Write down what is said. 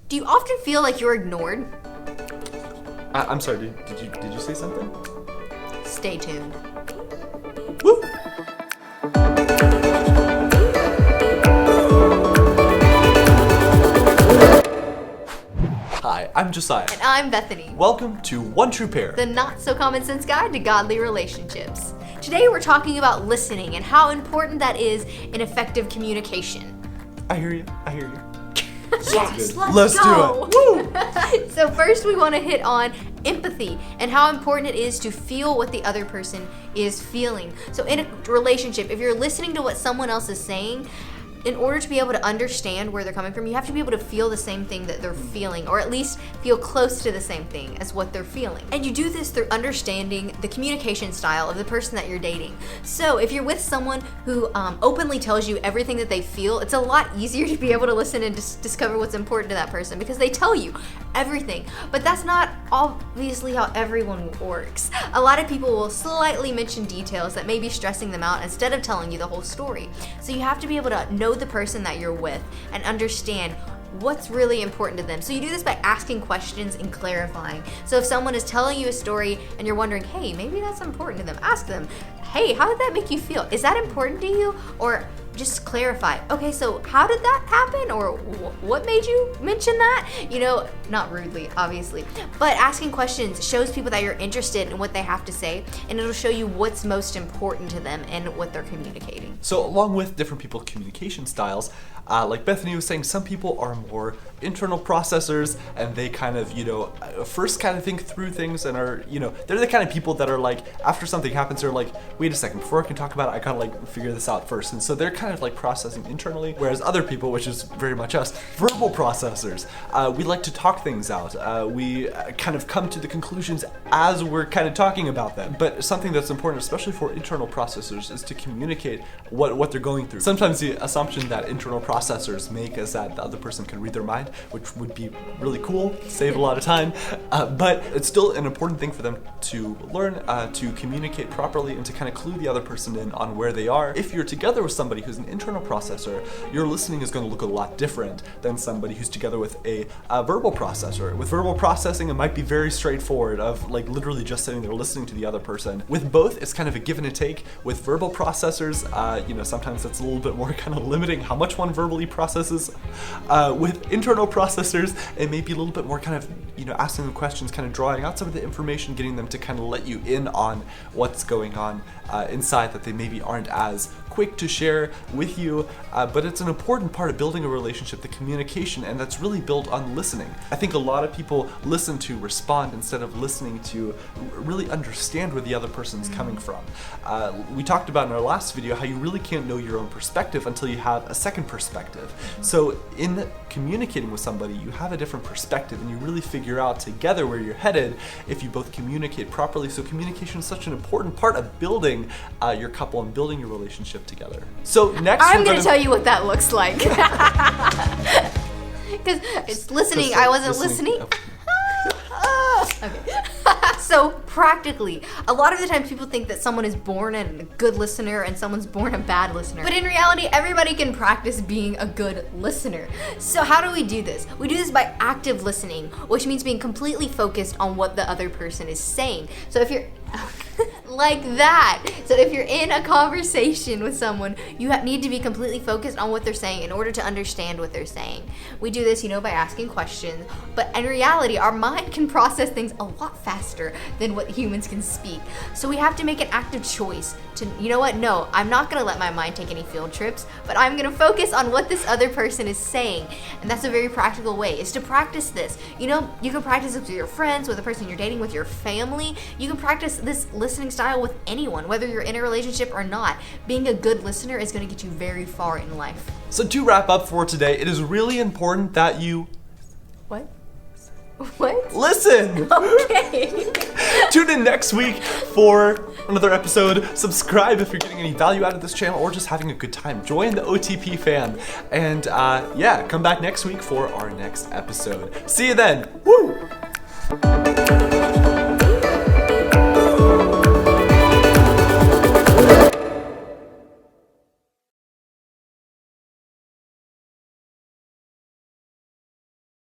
Do you often feel like you're ignored? I'm sorry, did you say something? Stay tuned. Woo! Hi, I'm Josiah. And I'm Bethany. Welcome to One True Pair, The not so common sense guide to godly relationships. Today we're talking about listening and how important that is in effective communication. I hear you. Yes, Let's go. do it. Woo! So first we want to hit on empathy and how important it is to feel what the other person is feeling. So in a relationship, if you're listening to what someone else is saying, in order to be able to understand where they're coming from, you have to be able to feel the same thing that they're feeling, or at least feel close to the same thing as what they're feeling. And you do this through understanding the communication style of the person that you're dating. So if you're with someone who openly tells you everything that they feel, it's a lot easier to be able to listen and discover what's important to that person because they tell you everything. But that's not obviously how everyone works. A lot of people will slightly mention details that may be stressing them out instead of telling you the whole story. So you have to be able to know the person that you're with and understand what's really important to them. So you do this by asking questions and clarifying. So if someone is telling you a story and you're wondering, hey, maybe that's important to them, ask them, hey, how did that make you feel? Is that important to you? Or just clarify, okay, so how did that happen? Or what made you mention that? You know, not rudely, obviously, but asking questions shows people that you're interested in what they have to say, and it'll show you what's most important to them and what they're communicating. So along with different people's communication styles, like Bethany was saying, some people are more internal processors and they kind of, first kind of think through things and are, they're the kind of people that are like, after something happens, they're like, wait a second, before I can talk about it, I gotta like figure this out first. And so they're kind of like processing internally, whereas other people, which is very much us, verbal processors, we like to talk things out. We kind of come to the conclusions as we're kind of talking about them. But something that's important, especially for internal processors, is to communicate what they're going through. Sometimes the assumption that internal processors make is that the other person can read their mind, which would be really cool, save a lot of time, but it's still an important thing for them to learn to communicate properly and to kind of clue the other person in on where they are. If you're together with somebody who's an internal processor, your listening is going to look a lot different than somebody who's together with a verbal processor. With verbal processing, it might be very straightforward of like literally just sitting there listening to the other person. With both, it's kind of a give and a take. With verbal processors, sometimes that's a little bit more kind of limiting how much one verbally processes. With internal processors, it may be a little bit more kind of, asking them questions, kind of drawing out some of the information, getting them to kind of let you in on what's going on inside that they maybe aren't as quick to share with you, but it's an important part of building a relationship, the communication, and that's really built on listening. I think a lot of people listen to respond instead of listening to really understand where the other person's coming from. We talked about in our last video how you really can't know your own perspective until you have a second perspective. So in communicating with somebody, you have a different perspective and you really figure out together where you're headed if you both communicate properly. So communication is such an important part of building your couple and building your relationship together. So next I'm going to tell you what that looks like. Because it's listening. I wasn't listening. Okay. So practically, a lot of the times people think that someone is born a good listener and someone's born a bad listener. But in reality, everybody can practice being a good listener. So how do we do this? We do this by active listening, which means being completely focused on what the other person is saying. So if you're like that. So if you're in a conversation with someone, you need to be completely focused on what they're saying in order to understand what they're saying. We do this, by asking questions, but in reality, our mind can process things a lot faster than what humans can speak. So we have to make an active choice to, no, I'm not gonna let my mind take any field trips, but I'm gonna focus on what this other person is saying. And that's a very practical way, is to practice this. You can practice this with your friends, with the person you're dating, with your family. You can practice this listening style with anyone, whether you're in a relationship or not. Being a good listener is going to get you very far in life. So to wrap up for today, it is really important that you... What? Listen! Okay. Tune in next week for another episode. Subscribe if you're getting any value out of this channel or just having a good time. Join the OTP fam. And come back next week for our next episode. See you then. Woo!